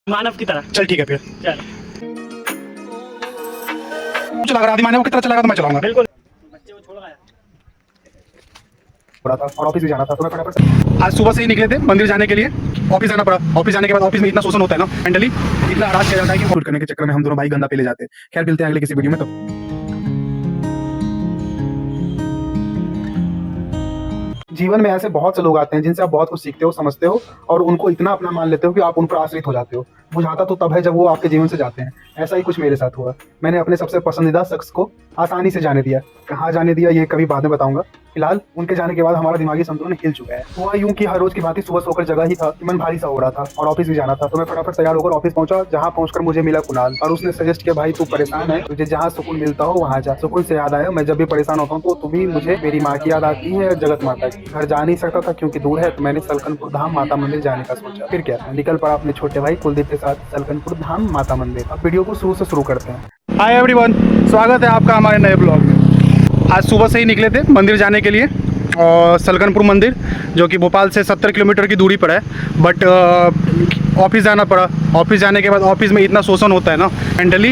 मानव की तरह। चल ठीक है फिर चल चला अगर आदि मानव की तरह चलाएगा तो मैं चलाऊंगा। बिल्कुल। बच्चे को छोड़ आया पड़ा था और ऑफिस भी जाना था तो मैं फटाफट आज सुबह से ही निकले थे मंदिर जाने के लिए। ऑफिस जाना पड़ा। ऑफिस जाने के बाद ऑफिस में इतना शोषण होता है ना, मेंटली इतना हरास किया जाता है कि शूट करने के चक्कर में हम दोनों भाई गंदा पे ले जाते हैं। खैर मिलते हैं अगले किसी वीडियो में। तो जीवन में ऐसे बहुत से लोग आते हैं जिनसे आप बहुत कुछ सीखते हो, समझते हो और उनको इतना अपना मान लेते हो कि आप उन पर आश्रित हो जाते हो। बुझाता तो तब है जब वो आपके जीवन से जाते हैं। ऐसा ही कुछ मेरे साथ हुआ। मैंने अपने सबसे पसंदीदा शख्स को आसानी से जाने दिया। कहाँ जाने दिया ये कभी बाद में बताऊंगा। फिलहाल उनके जाने के बाद हमारा दिमागी संतुलन हिल चुका है। हुआ यूं कि हर रोज की भांति सुबह सोकर जगह ही था कि मन भारी सा हो रहा था और ऑफिस भी जाना था। तो मैं फटाफट तैयार होकर ऑफिस पहुंचा, जहां पहुंचकर मुझे मिला कुणाल और उसने सजेस्ट किया, भाई तू परेशान है, तुझे जहां सुकून मिलता हो वहां जा। सुकून से याद आया, मैं जब भी परेशान होता हूँ तो तुम्हें मुझे मेरी माँ की याद आती है, जगत माता की। घर जा नहीं सकता था क्योंकि दूर है, तो मैंने सलकनपुर धाम माता मंदिर जाने का सोचा। फिर क्या, निकल पड़ा अपने छोटे भाई कुलदीप के साथ सलकनपुर धाम माता मंदिर। अब वीडियो को शुरू से शुरू करते हैं। हाय एवरीवन, स्वागत है आपका हमारे नए ब्लॉग में। आज सुबह से ही निकले थे मंदिर जाने के लिए और सलकनपुर मंदिर जो कि भोपाल से 70 किलोमीटर की दूरी पर है। बट ऑफिस जाना पड़ा। ऑफिस जाने के बाद ऑफिस में इतना शोषण होता है ना, मेंटली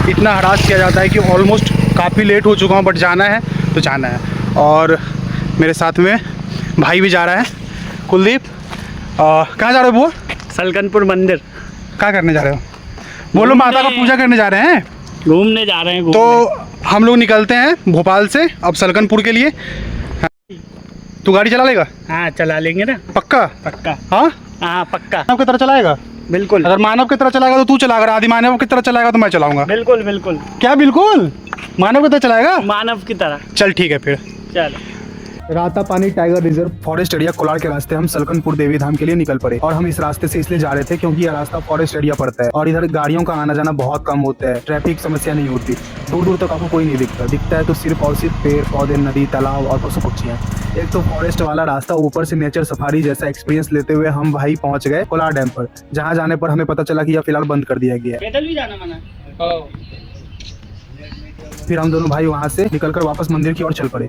इतना हरास किया जाता है कि ऑलमोस्ट काफ़ी लेट हो चुका हूँ, बट जाना है तो जाना है। और मेरे साथ में भाई भी जा रहा है, कुलदीप। कहाँ जा रहे हो बुआ? सलकनपुर मंदिर। क्या करने जा रहे हो? बोलो। माता का पूजा करने जा रहे हैं, घूमने जा रहे हैं। घूमने। तो हम लोग निकलते हैं भोपाल से अब सलकनपुर के लिए। तू गाड़ी चला लेगा? हाँ चला लेंगे ना। पक्का? पक्का। हाँ हाँ पक्का। मानव की तरह चलाएगा? बिल्कुल। अगर मानव की तरह चलाएगा तो तू चला, अगर आदि मानव की तरह चलाएगा तो मैं चलाऊंगा। बिल्कुल बिल्कुल। क्या बिल्कुल? मानव की तरह चलाएगा? मानव की तरह। चल ठीक है फिर। चल। Ratapani tiger reserve forest area Kolar के रास्ते हम सलकनपुर देवी धाम के लिए निकल पड़े। और हम इस रास्ते से इसलिए जा रहे थे क्योंकि यह रास्ता फॉरेस्ट एरिया पड़ता है और इधर गाड़ियों का आना जाना बहुत कम होता है, ट्रैफिक समस्या नहीं होती। दूर दूर तक आपको कोई नहीं दिखता है तो सिर्फ और सिर्फ पेड़ पौधे, नदी, तालाब और पशु पक्षियाँ। एक तो फॉरेस्ट वाला रास्ता, ऊपर से नेचर सफारी जैसा एक्सपीरियंस लेते हुए हम भाई पहुंच गए कोलार डैम पर, जहाँ जाने पर हमें पता चला कि यह फिलहाल बंद कर दिया गया है। पैदल भी जाना मना। फिर हम दोनों भाई वहाँ से निकलकर वापस मंदिर की ओर चल पड़े।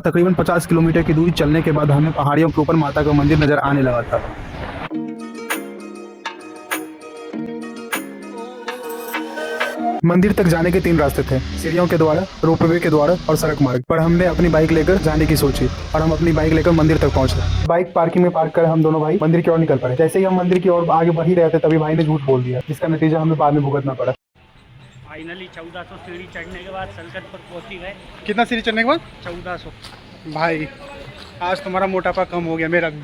तकरीबन 50 किलोमीटर की दूरी चलने के बाद हमें पहाड़ियों के ऊपर माता का मंदिर नजर आने लगा था। मंदिर तक जाने के 3 रास्ते थे, सीढ़ियों के द्वारा, रोपवे के द्वारा और सड़क मार्ग पर। हमने अपनी बाइक लेकर जाने की सोची और हम अपनी बाइक लेकर मंदिर तक पहुंचे। बाइक पार्किंग में पार्क कर हम दोनों भाई मंदिर की ओर निकल पड़े। जैसे ही हम मंदिर की ओर आगे बढ़ ही रहे थे तभी भाई ने झूठ बोल दिया, जिसका नतीजा हमें बाद में भुगतना पड़ा। फाइनली 1400 सीढ़ी चढ़ने के बाद सलकनपुर पहुंची गए। कितना सीढ़ी चढ़ने के बाद? 1400। भाई आज तुम्हारा मोटापा कम हो गया, मेरा भी।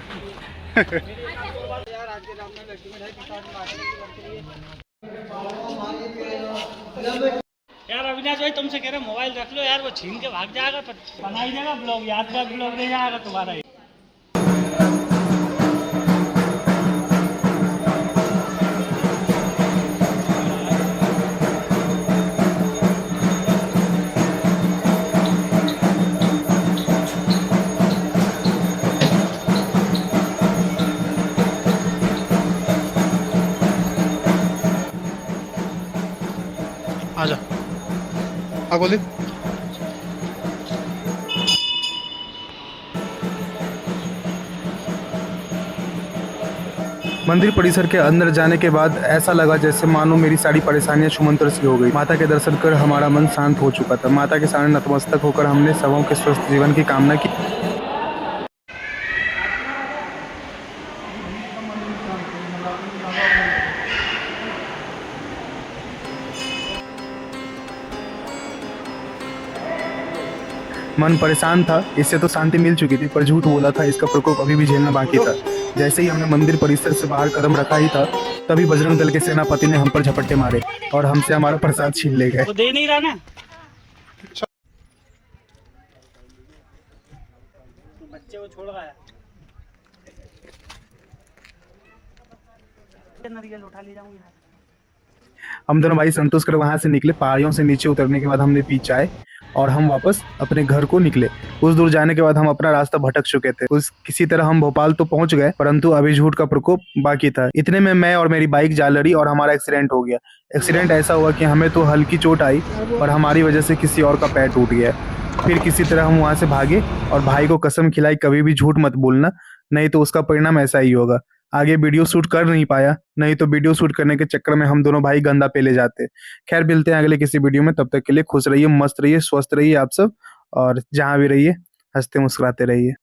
यार अविनाश भाई तुमसे कह रहे मोबाइल रख लो यार, वो छीन के भाग जाएगा तो बना ही देगा ब्लॉग, यादगार ब्लॉग नहीं जाएगा तुम्हारा। आजा। हाँ बोलिए। मंदिर परिसर के अंदर जाने के बाद ऐसा लगा जैसे मानो मेरी सारी परेशानियां छूमंतर सी हो गई। माता के दर्शन कर हमारा मन शांत हो चुका था। माता के सामने नतमस्तक होकर हमने सबों के स्वस्थ जीवन की कामना की। मन परेशान था, इससे तो शांति मिल चुकी थी, पर झूठ बोला था, इसका प्रकोप अभी भी झेलना बाकी था। जैसे ही हमने मंदिर परिसर से बाहर कदम रखा ही था तभी बजरंग दल के सेनापति ने हम पर झपट्टे मारे और हमसे हमारा प्रसाद छीन ले गए। वो दे नहीं रहा ना। तो बच्चे को छोड़ गया। नारियल उठा ले जाऊंगी। हम दोनों भाई संतोष कर वहां से निकले। पहाड़ियों से नीचे उतरने के बाद हमने पी चाय और हम वापस अपने घर को निकले। कुछ दूर जाने के बाद हम अपना रास्ता भटक चुके थे। उस किसी तरह हम भोपाल तो पहुंच गए, परंतु अभी झूठ का प्रकोप बाकी था। इतने में मैं और मेरी बाइक जा लड़ी और हमारा एक्सीडेंट हो गया। एक्सीडेंट ऐसा हुआ कि हमें तो हल्की चोट आई और हमारी वजह से किसी और का पैर टूट गया। फिर किसी तरह हम वहां से भागे और भाई को कसम खिलाई कभी भी झूठ मत बोलना, नहीं तो उसका परिणाम ऐसा ही होगा। आगे वीडियो शूट कर नहीं पाया, नहीं तो वीडियो शूट करने के चक्कर में हम दोनों भाई गंदा पे ले जाते। खैर मिलते हैं अगले किसी वीडियो में, तब तक के लिए खुश रहिए, मस्त रहिए, स्वस्थ रहिए आप सब, और जहां भी रहिए हंसते मुस्कुराते रहिए।